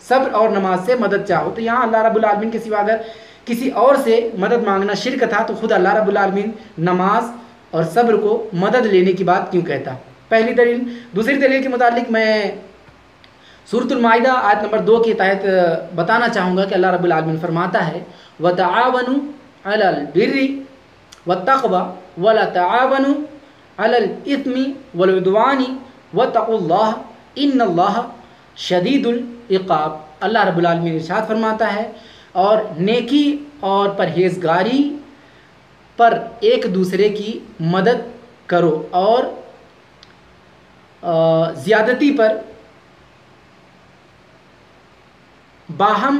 صبر اور نماز سے مدد چاہو۔ تو یہاں اللہ رب العالمین کے سوا اگر کسی اور سے مدد مانگنا شرک تھا تو خود اللہ رب العالمین نماز اور صبر کو مدد لینے کی بات کیوں کہتا؟ پہلی دلیل۔ دوسری دلیل کے متعلق میں سورۃ المائدہ آیت نمبر 2 کے تحت بتانا چاہوں گا کہ اللہ رب العالمین فرماتا ہے وَتَعَاوَنُوا عَلَى الْبِرِّ وَالتَّقْوَى وَلَا تَعَاوَنُوا عَلَى الْإِثْمِ وَالْعُدْوَانِ وَاتَّقُوا اللَّهَ إِنَّ اللَّهَ شَدِيدُ الْعِقَابِ۔ اللہ رب العالمین ارشاد فرماتا ہے اور نیکی اور پرہیزگاری پر ایک دوسرے کی مدد کرو اور زیادتی پر باہم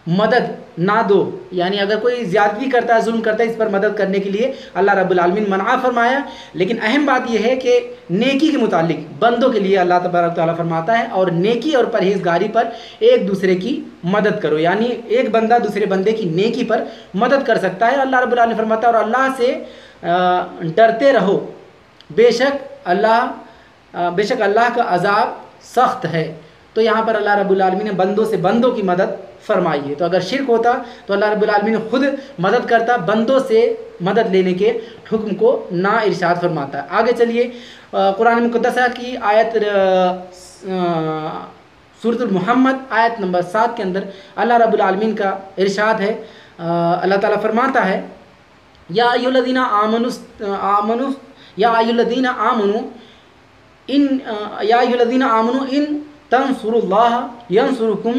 مدد نہ دو، یعنی اگر کوئی زیادتی کرتا ہے، ظلم کرتا ہے، اس پر مدد کرنے کے لیے اللہ رب العالمین منع فرمایا۔ لیکن اہم بات یہ ہے کہ نیکی کے متعلق بندوں کے لیے اللہ تبارک تعالیٰ فرماتا ہے اور نیکی اور پرہیزگاری پر ایک دوسرے کی مدد کرو، یعنی ایک بندہ دوسرے بندے کی نیکی پر مدد کر سکتا ہے۔ اللہ رب العالمین فرماتا ہے اور اللہ سے ڈرتے رہو، بے شک اللہ کا عذاب سخت ہے۔ تو یہاں پر اللہ رب العالمین نے بندوں سے بندوں کی مدد فرمائی ہے۔ تو اگر شرک ہوتا تو اللہ رب العالمین خود مدد کرتا، بندوں سے مدد لینے کے حکم کو نہ ارشاد فرماتا ہے۔ آگے چلیے قرآن مقدسہ کی آیت سورۃ المحمد آیت نمبر 7 کے اندر اللہ رب العالمین کا ارشاد ہے، اللہ تعالیٰ فرماتا ہے یا ایھا الذین آمنوا ان تنصروا اللہ ینصرکم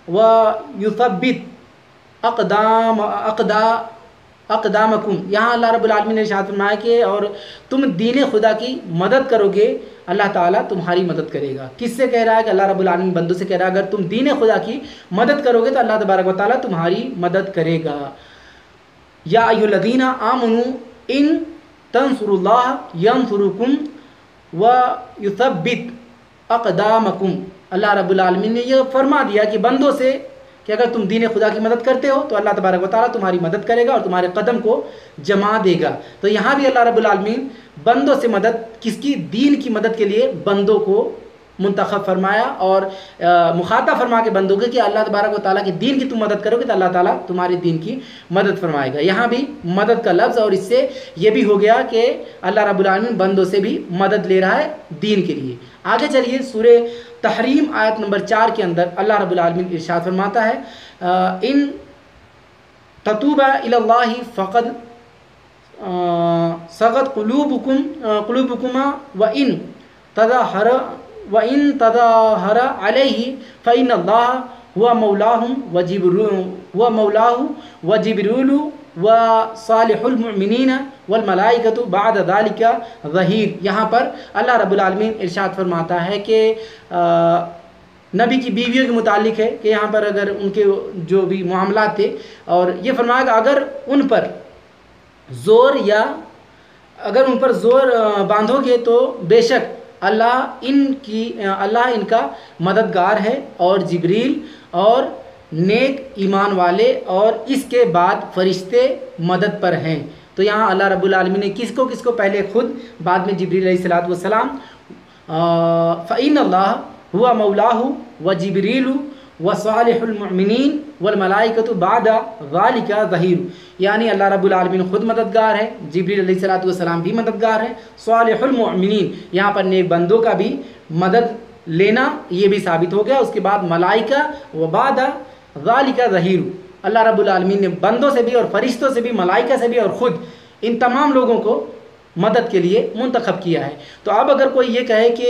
ویثبت اقدامکم۔ یہاں اللہ رب العالمین نے ارشاد فرمایا کہ اور تم دین خدا کی مدد کرو گے اللہ تعالیٰ تمہاری مدد کرے گا۔ کس سے کہہ رہا ہے کہ اللہ رب العالمین بندوں سے کہہ رہا ہے اگر تم دین خدا کی مدد کرو گے تو اللہ تبارک و تعالیٰ تمہاری مدد کرے گا۔ یا ایھا الذین آمنوا ان تنصروا اللہ ینصرکم ویثبت اقدامکم۔ اللہ رب العالمین نے یہ فرما دیا کہ بندوں سے کہ اگر تم دین خدا کی مدد کرتے ہو تو اللہ تبارک و تعالیٰ تمہاری مدد کرے گا اور تمہارے قدم کو جما دے گا۔ تو یہاں بھی اللہ رب العالمین بندوں سے مدد، کس کی؟ دین کی مدد کے لیے بندوں کو منتخب فرمایا اور مخاطب فرما کے بندوں کے کہ اللہ تبارک و تعالیٰ کے دین کی تم مدد کرو گے تو اللہ تعالیٰ تمہارے دین کی مدد فرمائے گا۔ یہاں بھی مدد کا لفظ، اور اس سے یہ بھی ہو گیا کہ اللہ رب العالمین بندوں سے بھی مدد لے رہا ہے دین کے لیے۔ آگے چلیے سورہ تحریم آیت نمبر 4 کے اندر اللہ رب العالمین ارشاد فرماتا ہے ان تتوبا الی اللہ فقد صغت قلوبکما وَإِن تَظَاهَرَ عَلَيْهِ فَإِنَّ اللَّهَ هُوَ مَوْلَاهُ وَجِبْرِيلُ وَصَالِحُ الْمُؤْمِنِينَ وَالْمَلَائِكَةُ بَعْدَ ذَلِكَ ظَهِيرٌ۔ یہاں پر اللہ رب العالمین ارشاد فرماتا ہے کہ نبی کی بیویوں کے متعلق ہے کہ یہاں پر اگر ان کے جو بھی معاملات تھے اور یہ فرمایا کہ اگر ان پر زور باندھو گے تو بے شک اللہ ان کا مددگار ہے اور جبریل اور نیک ایمان والے اور اس کے بعد فرشتے مدد پر ہیں۔ تو یہاں اللہ رب العالمین نے کس کو پہلے خود، بعد میں جبریل علیہ الصلوۃ والسلام، فَإِنَّ اللَّهَ هُوَ مَوْلَاهُ وَجِبْرِيلُ وَصَالِحُ الْمُؤْمِنِينَ وَالْمَلَائِكَةُ بَعْدَ ذَلِكَ ظَهِيرٌ۔ یعنی اللہ رب العالمین خود مددگار ہے، جبریل علیہ الصلوۃ والسلام بھی مددگار ہے، صالح المؤمنین یہاں پر نیک بندوں کا بھی مدد لینا یہ بھی ثابت ہو گیا۔ اس کے بعد ملائکہ وبعد ذَلِكَ ظَهِيرٌ، اللہ رب العالمین نے بندوں سے بھی اور فرشتوں سے بھی، ملائکہ سے بھی اور خود ان تمام لوگوں کو مدد کے لیے منتخب کیا ہے۔ تو اب اگر کوئی یہ کہے کہ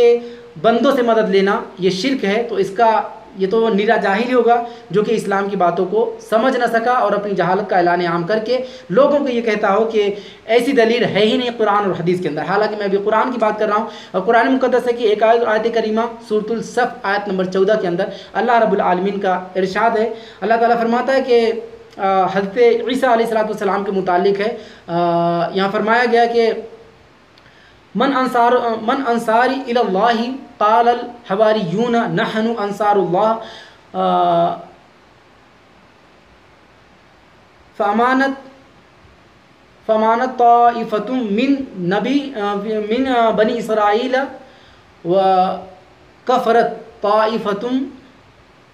بندوں سے مدد لینا یہ شرک ہے تو اس کا یہ تو نرا جاہل ہوگا جو کہ اسلام کی باتوں کو سمجھ نہ سکا اور اپنی جہالت کا اعلان عام کر کے لوگوں کو یہ کہتا ہو کہ ایسی دلیل ہے ہی نہیں قرآن اور حدیث کے اندر۔ حالانکہ میں ابھی قرآن کی بات کر رہا ہوں اور قرآن مقدس ہے کہ ایک آیت کریمہ سورۃ الصف آیت نمبر 14 کے اندر اللہ رب العالمین کا ارشاد ہے، اللہ تعالیٰ فرماتا ہے کہ حضرت عیسیٰ علیہ السلام کے متعلق ہے، یہاں فرمایا گیا کہ من انصاری الی اللہ قال الحواریون نحن انصار اللہ فامانت طائفۃ من بنی اسرائیل وکفرت طائفۃ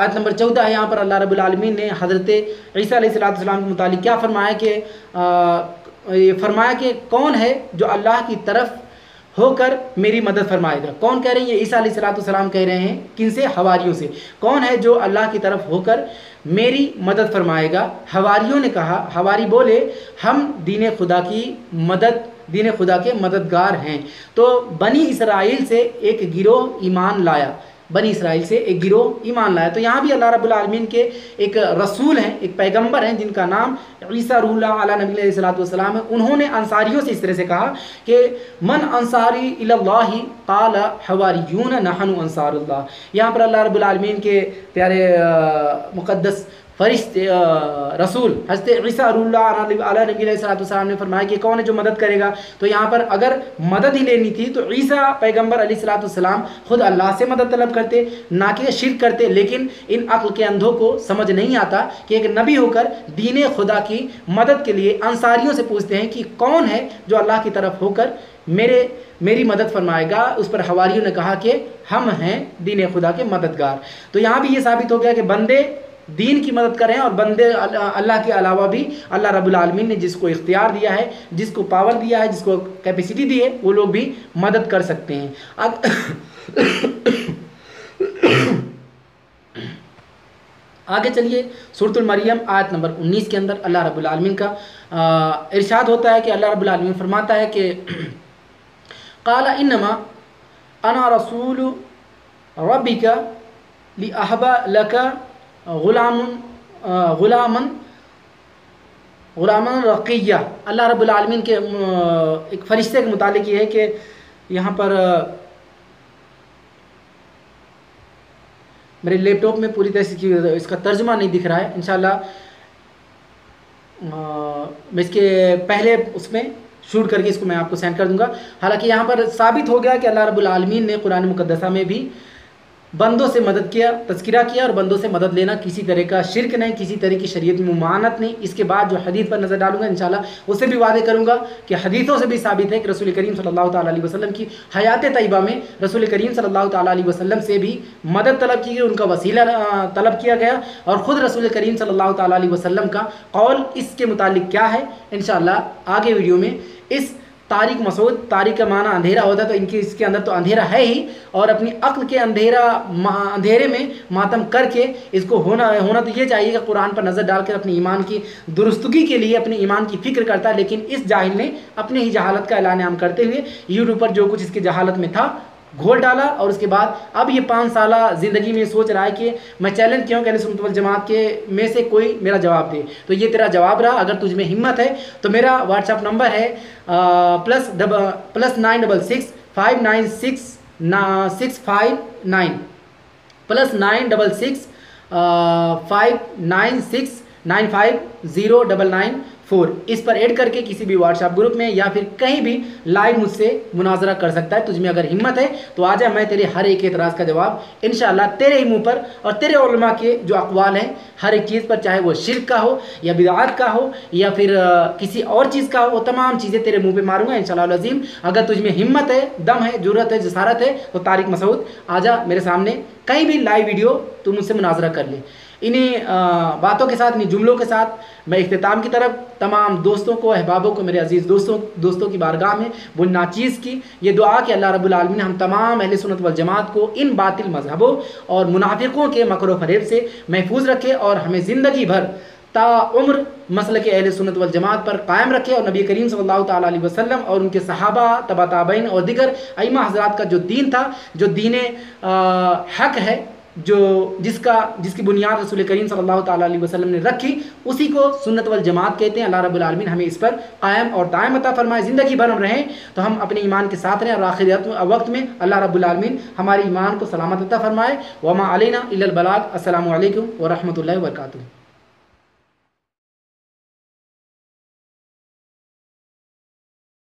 آیت نمبر 14 ہے، یہاں پر اللہ رب العالمین نے حضرت عیسیٰ علیہ السلام کے متعلق کیا فرمایا کہ یہ فرمایا کہ کون ہے جو اللہ کی طرف ہو کر میری مدد فرمائے گا. کون کہہ رہے ہیں؟ یہ عیسیٰ علیہ السلام کہہ رہے ہیں. کن سے؟ حواریوں سے. کون ہے جو اللہ کی طرف ہو کر میری مدد فرمائے گا؟ حواریوں نے کہا، حواری بولے ہم دین خدا کے مددگار ہیں. تو بنی اسرائیل سے ایک گروہ ایمان لایا، تو یہاں بھی اللہ رب العالمین کے ایک رسول ہیں، ایک پیغمبر ہیں جن کا نام عیسیٰ روح اللہ علیہ نبی علیہ السلام ہے. انہوں نے انصاریوں سے اس طرح سے کہا کہ من انصاری الی اللہ قال حواریون نحن انصار اللہ. یہاں پر اللہ رب العالمین کے پیارے مقدس فرشتے رسول حضرت عیسیٰ روح اللہ علیہ نبی علیہ السلام نے فرمایا کہ کون ہے جو مدد کرے گا. تو یہاں پر اگر مدد ہی لینی تھی تو عیسیٰ پیغمبر علیہ السلام خود اللہ سے مدد طلب کرتے، نہ کہ شرک کرتے. لیکن ان عقل کے اندھوں کو سمجھ نہیں آتا کہ ایک نبی ہو کر دین خدا کی مدد کے لیے انصاریوں سے پوچھتے ہیں کہ کون ہے جو اللہ کی طرف ہو کر میری مدد فرمائے گا. اس پر حواریوں نے کہا کہ ہم ہیں دین خدا کے مددگار. تو یہاں بھی یہ ثابت ہو گیا کہ بندے دین کی مدد کریں، اور بندے اللہ کے علاوہ بھی اللہ رب العالمین نے جس کو اختیار دیا ہے، جس کو پاور دیا ہے، جس کو کیپیسٹی دی ہے، وہ لوگ بھی مدد کر سکتے ہیں. آگے چلیے سورۃ المریم آیت نمبر 19 کے اندر اللہ رب العالمین کا ارشاد ہوتا ہے کہ اللہ رب العالمین فرماتا ہے کہ قال انما انا رسول ربک لاہب لک غلاما رقیہ. اللہ رب العالمین کے ایک فرشتے کے متعلق یہ ہے کہ یہاں پر میرے لیپ ٹاپ میں پوری طرح سے اس کا ترجمہ نہیں دکھ رہا ہے. انشاءاللہ میں اس کے پہلے اس میں شوٹ کر کے اس کو میں آپ کو سینڈ کر دوں گا. حالانکہ یہاں پر ثابت ہو گیا کہ اللہ رب العالمین نے قرآن مقدسہ میں بھی بندوں سے مدد کیا، تذکرہ کیا، اور بندوں سے مدد لینا کسی طرح کا شرک نہیں، کسی طرح کی شریعت میں ممانعت نہیں. اس کے بعد جو حدیث پر نظر ڈالوں گا انشاءاللہ اسے بھی واضح کروں گا کہ حدیثوں سے بھی ثابت ہے کہ رسول کریم صلی اللہ تعالیٰ علیہ وسلم کی حیات طیبہ میں رسول کریم صلی اللہ تعالیٰ علیہ وسلم سے بھی مدد طلب کی گئی، ان کا وسیلہ طلب کیا گیا. اور خود رسول کریم صلی اللہ تعالیٰ علیہ وسلم کا قول اس کے متعلق کیا ہے انشاءاللہ آگے ویڈیو میں. اس تاریک مسعود، تاریک کا معنی اندھیرا ہوتا ہے، تو اس کے اندر تو اندھیرا ہے ہی، اور اپنی عقل کے اندھیرے میں ماتم کر کے اس کو ہونا تو یہ چاہیے کہ قرآن پر نظر ڈال کر اپنی ایمان کی درستگی کے لیے اپنے ایمان کی فکر کرتا ہے. لیکن اس جاہل نے اپنے ہی جہالت کا اعلان عام کرتے ہوئے یوٹیوب پر جو کچھ اس کی جہالت میں تھا گھول ڈالا، اور اس کے بعد اب یہ 5 سالہ زندگی میں سوچ رہا ہے کہ میں چیلنج کیا ہوں کہ اہل سنت والجماعت کے میں سے کوئی میرا جواب دے. تو یہ تیرا جواب رہا. اگر تجھ میں ہمت ہے تو میرا واٹس ایپ نمبر ہے +966 596 659 +966 596 95099 4. اس پر ایڈ کر کے کسی بھی واٹس ایپ گروپ میں یا پھر کہیں بھی لائیو مجھ سے مناظرہ کر سکتا ہے. تجھ میں اگر ہمت ہے تو آ جا، میں تیرے ہر ایک اعتراض کا جواب انشاءاللہ تیرے ہی منہ پر اور تیرے علماء کے جو اقوال ہیں ہر ایک چیز پر، چاہے وہ شرک کا ہو یا بدعات کا ہو یا پھر کسی اور چیز کا ہو، وہ تمام چیزیں تیرے منہ پہ ماروں گا انشاءاللہ العظیم. اگر تجھ میں ہمت ہے، دم ہے، جرأت ہے، جسارت ہے تو طارق مسعود آ جا میرے سامنے، کہیں بھی لائیو ویڈیو تو مجھ سے مناظرہ کر لے. انہیں باتوں کے ساتھ، انہیں جملوں کے ساتھ میں اختتام کی طرف تمام دوستوں کو، احبابوں کو، میرے عزیز دوستوں کی بارگاہ میں وہ ناچیز کی یہ دعا کہ اللہ رب العالمین ہم تمام اہل سنت والجماعت کو ان باطل مذہبوں اور منافقوں کے مکر و فریب سے محفوظ رکھے اور ہمیں زندگی بھر تا عمر مسلک اہل سنت والجماعت پر قائم رکھے. اور نبی کریم صلی اللہ تعالیٰ علیہ وسلم اور ان کے صحابہ، تبع تابعین اور دیگر ائمہ حضرات کا جو دین تھا، جو دین حق ہے، جس کی بنیاد رسول کریم صلی اللہ تعالیٰ علیہ وسلم نے رکھی، اسی کو سنت والجماعت کہتے ہیں. اللہ رب العالمین ہمیں اس پر قائم اور دائم عطا فرمائے. زندگی بھر ہم رہیں تو ہم اپنے ایمان کے ساتھ رہیں، اور آخری وقت میں اللہ رب العالمین ہمارے ایمان کو سلامت عطا فرمائے. وما علینا الا البلاغ. السلام علیکم ورحمۃ اللہ وبرکاتہ.